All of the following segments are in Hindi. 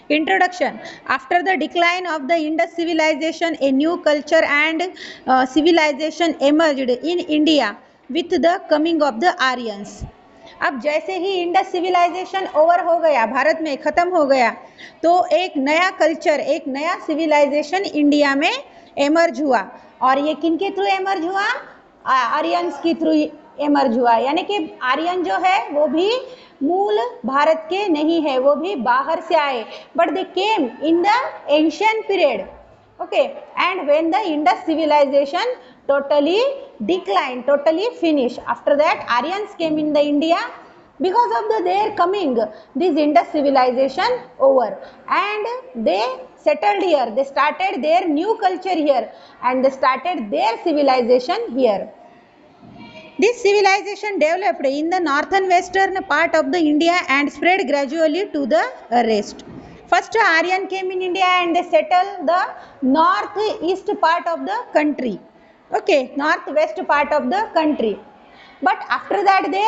Introduction. After the decline of the Indus civilization, a new culture and civilization emerged in India with the coming of the Aryans. अब जैसे ही इंडस सिविलाइजेशन ओवर हो गया, भारत में ख़त्म हो गया, तो एक नया कल्चर, एक नया सिविलाइजेशन इंडिया में एमर्ज हुआ. और ये किन के थ्रू एमर्ज हुआ? आर्यंस की थ्रू एमर्ज हुआ. यानी कि आर्यन जो है वो भी मूल भारत के नहीं है, वो भी बाहर से आए. But they came in the ancient period. Okay, and when the Indus civilization totally declined, totally finished, after that Aryans came in the India. Because of their coming, this Indus civilization over, and they settled here, they started their new culture here, and they started their civilization here. This civilization developed in the northern western part of the India and spread gradually to the rest. First Aryan came in India and they settled the northeast part of the country. Okay, northwest part of the country. But after that they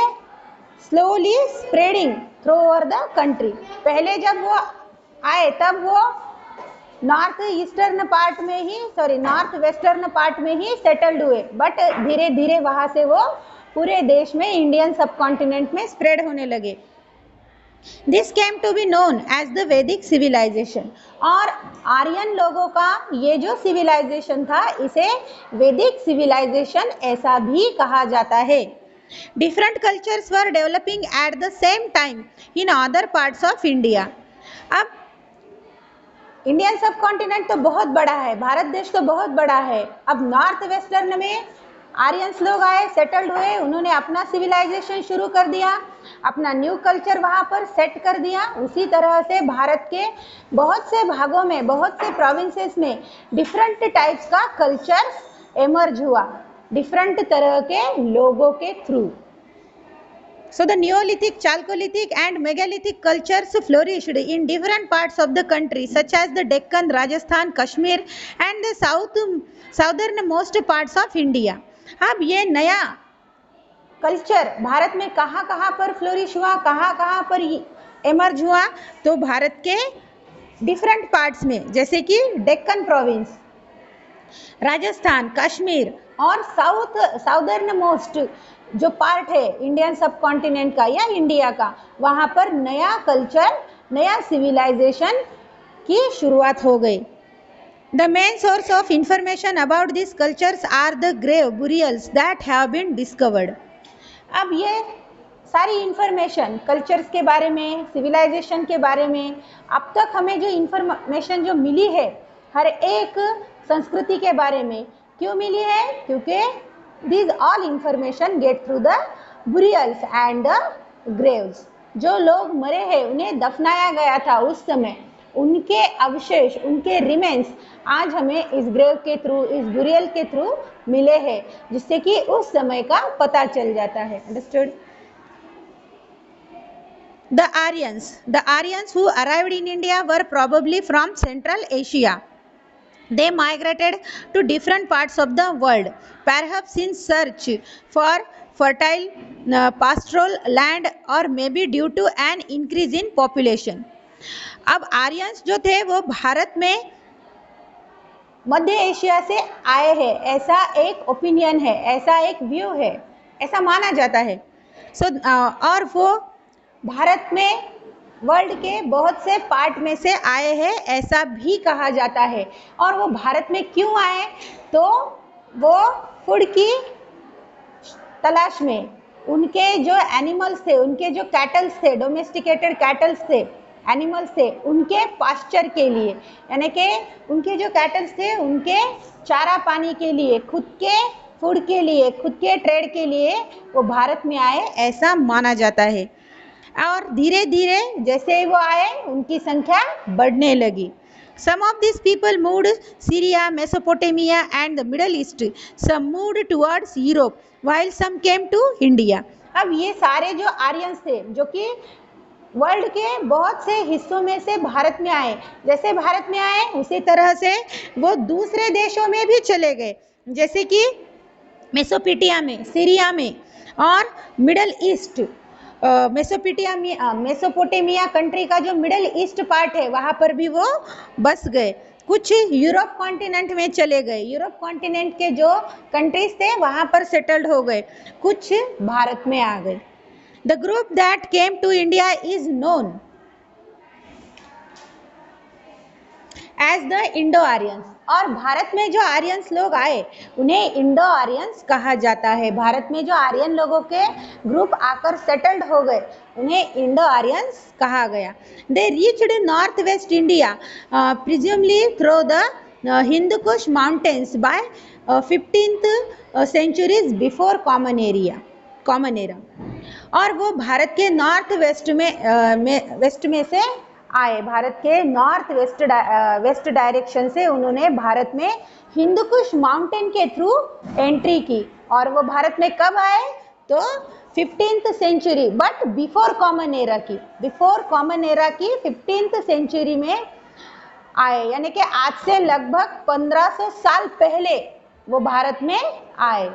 slowly spreading throughout the country. पहले जब वो आए तब वो नॉर्थ ईस्टर्न पार्ट में ही, नॉर्थ वेस्टर्न पार्ट में ही सेटल्ड हुए. बट धीरे धीरे वहाँ से वो पूरे देश में, इंडियन सब कॉन्टिनेंट में स्प्रेड होने लगे. This came to be known as the Vedic civilization. और आर्यन लोगों का ये जो सिविलाइजेशन था, इसे वैदिक सिविलाइजेशन ऐसा भी कहा जाता है. Different cultures were developing at the same time in other parts of India. अब इंडियन सब कॉन्टिनेंट तो बहुत बड़ा है, भारत देश तो बहुत बड़ा है. अब नॉर्थ वेस्टर्न में आर्यंस लोग आए, सेटल्ड हुए, उन्होंने अपना सिविलाइजेशन शुरू कर दिया, अपना न्यू कल्चर वहाँ पर सेट कर दिया. उसी तरह से भारत के बहुत से भागों में, बहुत से प्रोविंसेस में डिफरेंट टाइप्स का कल्चर एमर्ज हुआ, डिफरेंट तरह के लोगों के through. So the Neolithic, Chalcolithic and Megalithic cultures flourished in different parts of the country such as the Deccan, Rajasthan, Kashmir and the southernmost parts of India. अब ये नया कल्चर भारत में कहाँ कहाँ पर फ्लोरिश हुआ, कहाँ कहाँ पर एमर्ज हुआ? तो भारत के डिफरेंट पार्ट्स में, जैसे कि डेक्कन प्रोविंस, राजस्थान, कश्मीर और साउदर्न मोस्ट जो पार्ट है इंडियन सब कॉन्टिनेंट का या इंडिया का, वहाँ पर नया कल्चर, नया सिविलाइजेशन की शुरुआत हो गई. The main source of information about these cultures are the grave burials that have been discovered. अब ये सारी इंफॉर्मेशन कल्चर्स के बारे में, सिविलाइजेशन के बारे में, अब तक हमें जो इंफॉर्मेशन जो मिली है हर एक संस्कृति के बारे में, क्यों मिली है? क्योंकि these all information get through the burials and the graves. जो लोग मरे हैं, उन्हें दफनाया गया था उस समय, उनके अवशेष, उनके रिमेन्स आज हमें इस ग्रेव के थ्रू, इस बुरियल के थ्रू मिले हैं, जिससे कि उस समय का पता चल जाता है. Understood? The Aryans who arrived in India were probably from Central Asia. They migrated to different parts of the world, perhaps in search for fertile pastoral land or maybe due to an increase in population. अब आर्यंस जो थे वो भारत में मध्य एशिया से आए हैं, ऐसा एक ओपिनियन है, ऐसा एक व्यू है, ऐसा माना जाता है. और वो भारत में वर्ल्ड के बहुत से पार्ट में से आए हैं, ऐसा भी कहा जाता है. और वो भारत में क्यों आए? तो वो फूड की तलाश में, उनके जो एनिमल्स थे, उनके जो कैटल्स थे, डोमेस्टिकेटेड कैटल्स थे, एनिमल्स थे, उनके पास्चर के लिए, यानी कि उनके जो कैटल्स थे उनके चारा पानी के लिए, खुद के फूड के लिए, खुद के ट्रेड के लिए वो भारत में आए, ऐसा माना जाता है. और धीरे धीरे जैसे वो आए उनकी संख्या बढ़ने लगी. Some of these people moved Syria, Mesopotamia and the Middle East. Some moved towards Europe, while some came to India. अब ये सारे जो आर्यंस थे, जो कि वर्ल्ड के बहुत से हिस्सों में से भारत में आए, जैसे भारत में आए उसी तरह से वो दूसरे देशों में भी चले गए, जैसे कि मेसोपोटामिया में, सीरिया में और मिडल ईस्ट मेसोपोटेमिया कंट्री का जो मिडिल ईस्ट पार्ट है वहाँ पर भी वो बस गए। कुछ यूरोप कॉन्टिनेंट में चले गए, यूरोप कॉन्टिनेंट के जो कंट्रीज थे वहाँ पर सेटल्ड हो गए, कुछ भारत में आ गए। The group that came to India is known as the Indo Aryans. और भारत में जो आर्यंस लोग आए उन्हें इंडो आर्यंस कहा जाता है। भारत में जो आर्यन लोगों के ग्रुप आकर सेटल्ड हो गए उन्हें इंडो आर्यंस कहा गया। They reached north west India presumably through the Hindukush mountains by 15th centuries before common era. और वो भारत के नॉर्थ वेस्ट में से आए, भारत के नॉर्थ वेस्ट डायरेक्शन से उन्होंने भारत में हिंदकुश माउंटेन के थ्रू एंट्री की। और वो भारत में कब आए तो 15th century, but before common era की 15th सेंचुरी में आए, यानी कि आज से लगभग 1500 साल पहले वो भारत में आए।